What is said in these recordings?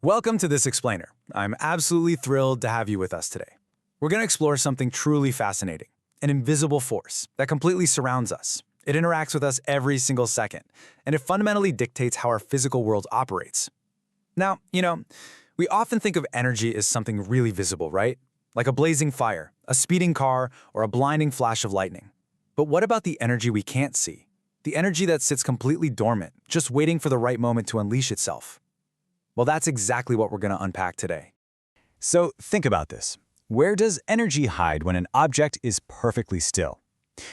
Welcome to This Explainer. I'm absolutely thrilled to have you with us today. We're going to explore something truly fascinating, an invisible force that completely surrounds us. It interacts with us every single second, and it fundamentally dictates how our physical world operates. Now, we often think of energy as something really visible, right? Like a blazing fire, a speeding car, or a blinding flash of lightning. But what about the energy we can't see? The energy that sits completely dormant, just waiting for the right moment to unleash itself. Well, that's exactly what we're going to unpack today. So think about this. Where does energy hide when an object is perfectly still?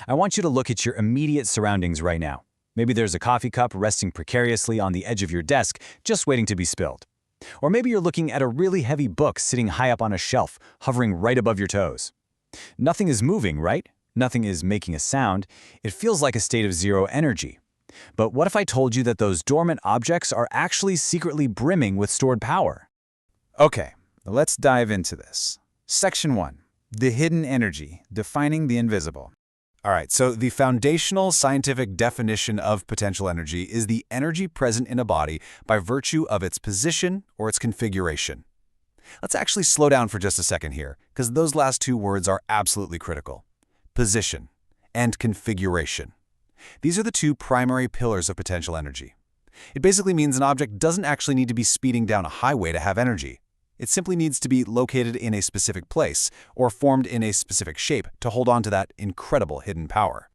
I want you to look at your immediate surroundings right now. Maybe there's a coffee cup resting precariously on the edge of your desk, just waiting to be spilled. Or maybe you're looking at a really heavy book sitting high up on a shelf, hovering right above your toes. Nothing is moving, right? Nothing is making a sound. It feels like a state of zero energy. But what if I told you that those dormant objects are actually secretly brimming with stored power? Okay, let's dive into this. Section 1. The hidden energy, defining the invisible. All right, so the foundational scientific definition of potential energy is the energy present in a body by virtue of its position or its configuration. Let's actually slow down for just a second here, because those last two words are absolutely critical. Position and configuration. These are the two primary pillars of potential energy. It basically means an object doesn't actually need to be speeding down a highway to have energy. It simply needs to be located in a specific place or formed in a specific shape to hold on to that incredible hidden power.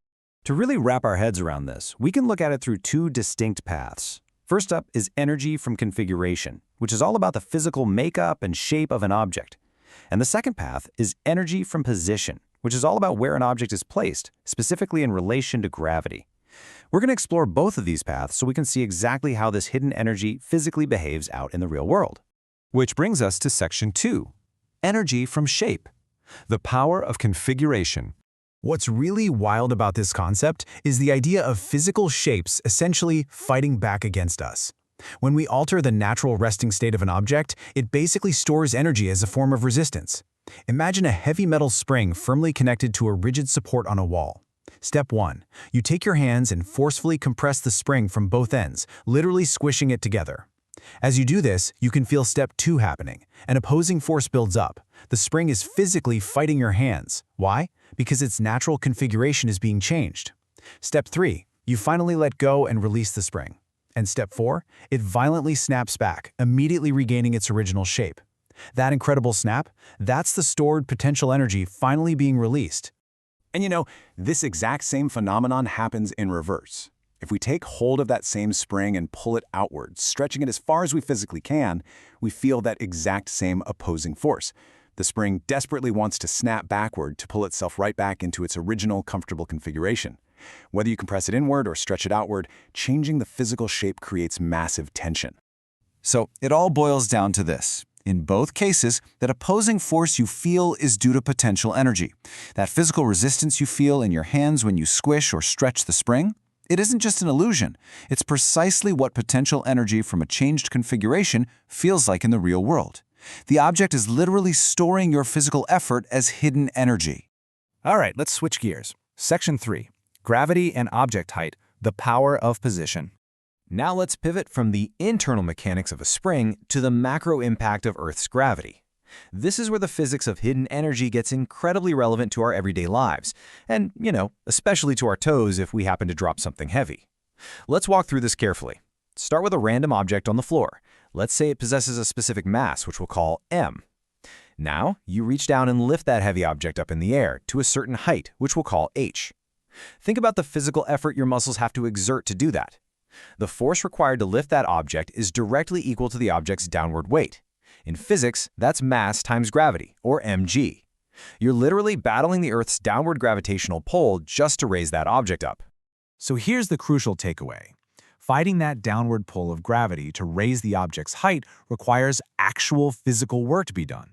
To really wrap our heads around this, we can look at it through two distinct paths. First up is energy from configuration, which is all about the physical makeup and shape of an object. And the second path is energy from position, which is all about where an object is placed, specifically in relation to gravity. We're going to explore both of these paths so we can see exactly how this hidden energy physically behaves out in the real world. Which brings us to Section 2, energy from shape, the power of configuration. What's really wild about this concept is the idea of physical shapes essentially fighting back against us. When we alter the natural resting state of an object, it basically stores energy as a form of resistance. Imagine a heavy metal spring firmly connected to a rigid support on a wall. Step 1. You take your hands and forcefully compress the spring from both ends, literally squishing it together. As you do this, you can feel Step 2 happening. An opposing force builds up. The spring is physically fighting your hands. Why? Because its natural configuration is being changed. Step 3. You finally let go and release the spring. And Step 4. It violently snaps back, immediately regaining its original shape. That incredible snap, that's the stored potential energy finally being released. And this exact same phenomenon happens in reverse. If we take hold of that same spring and pull it outward, stretching it as far as we physically can, we feel that exact same opposing force. The spring desperately wants to snap backward to pull itself right back into its original comfortable configuration. Whether you compress it inward or stretch it outward, changing the physical shape creates massive tension. So it all boils down to this. In both cases, that opposing force you feel is due to potential energy. That physical resistance you feel in your hands when you squish or stretch the spring, it isn't just an illusion. It's precisely what potential energy from a changed configuration feels like in the real world. The object is literally storing your physical effort as hidden energy. All right, let's switch gears. Section 3. Gravity and object height, the power of position. Now let's pivot from the internal mechanics of a spring to the macro impact of Earth's gravity. This is where the physics of hidden energy gets incredibly relevant to our everyday lives, and, especially to our toes if we happen to drop something heavy. Let's walk through this carefully. Start with a random object on the floor. Let's say it possesses a specific mass, which we'll call m. Now, you reach down and lift that heavy object up in the air to a certain height, which we'll call h. Think about the physical effort your muscles have to exert to do that. The force required to lift that object is directly equal to the object's downward weight. In physics, that's mass times gravity, or mg. You're literally battling the Earth's downward gravitational pull just to raise that object up. So here's the crucial takeaway. Fighting that downward pull of gravity to raise the object's height requires actual physical work to be done.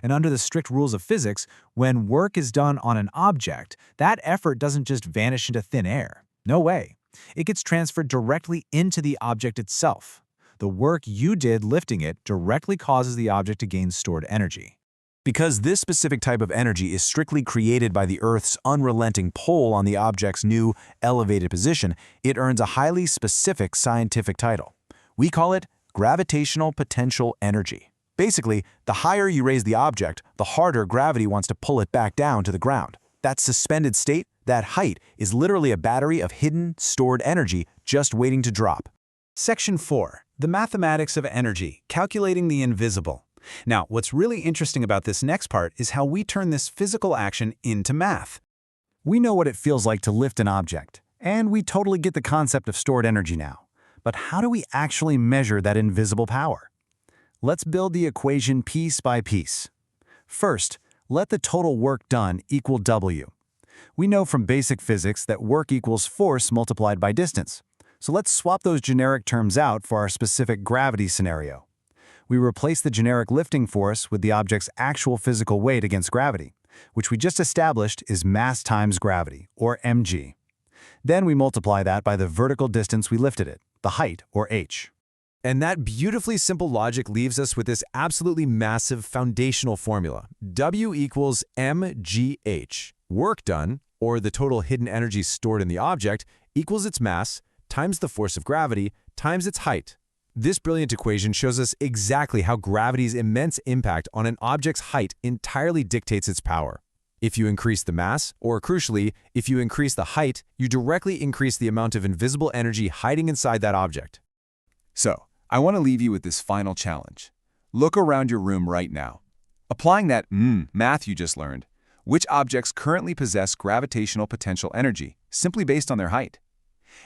And under the strict rules of physics, when work is done on an object, that effort doesn't just vanish into thin air. No way. It gets transferred directly into the object itself. The work you did lifting it directly causes the object to gain stored energy. Because this specific type of energy is strictly created by the Earth's unrelenting pull on the object's new, elevated position, it earns a highly specific scientific title. We call it gravitational potential energy. Basically, the higher you raise the object, the harder gravity wants to pull it back down to the ground. That suspended state, that height, is literally a battery of hidden, stored energy just waiting to drop. Section 4. The mathematics of energy, calculating the invisible. Now, what's really interesting about this next part is how we turn this physical action into math. We know what it feels like to lift an object, and we totally get the concept of stored energy now. But how do we actually measure that invisible power? Let's build the equation piece by piece. First, let the total work done equal W. We know from basic physics that work equals force multiplied by distance. So let's swap those generic terms out for our specific gravity scenario. We replace the generic lifting force with the object's actual physical weight against gravity, which we just established is mass times gravity, or mg. Then we multiply that by the vertical distance we lifted it, the height, or h. And that beautifully simple logic leaves us with this absolutely massive foundational formula. W equals mgh. Work done, or the total hidden energy stored in the object, equals its mass times the force of gravity times its height. This brilliant equation shows us exactly how gravity's immense impact on an object's height entirely dictates its power. If you increase the mass, or crucially, if you increase the height, you directly increase the amount of invisible energy hiding inside that object. So, I want to leave you with this final challenge. Look around your room right now. Applying that math you just learned, which objects currently possess gravitational potential energy, simply based on their height?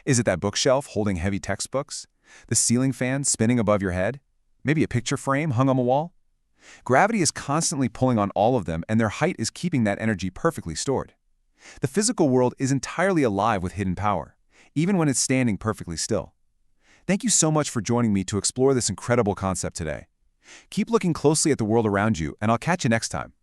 Is it that bookshelf holding heavy textbooks? The ceiling fan spinning above your head? Maybe a picture frame hung on the wall? Gravity is constantly pulling on all of them, and their height is keeping that energy perfectly stored. The physical world is entirely alive with hidden power, even when it's standing perfectly still. Thank you so much for joining me to explore this incredible concept today. Keep looking closely at the world around you, and I'll catch you next time.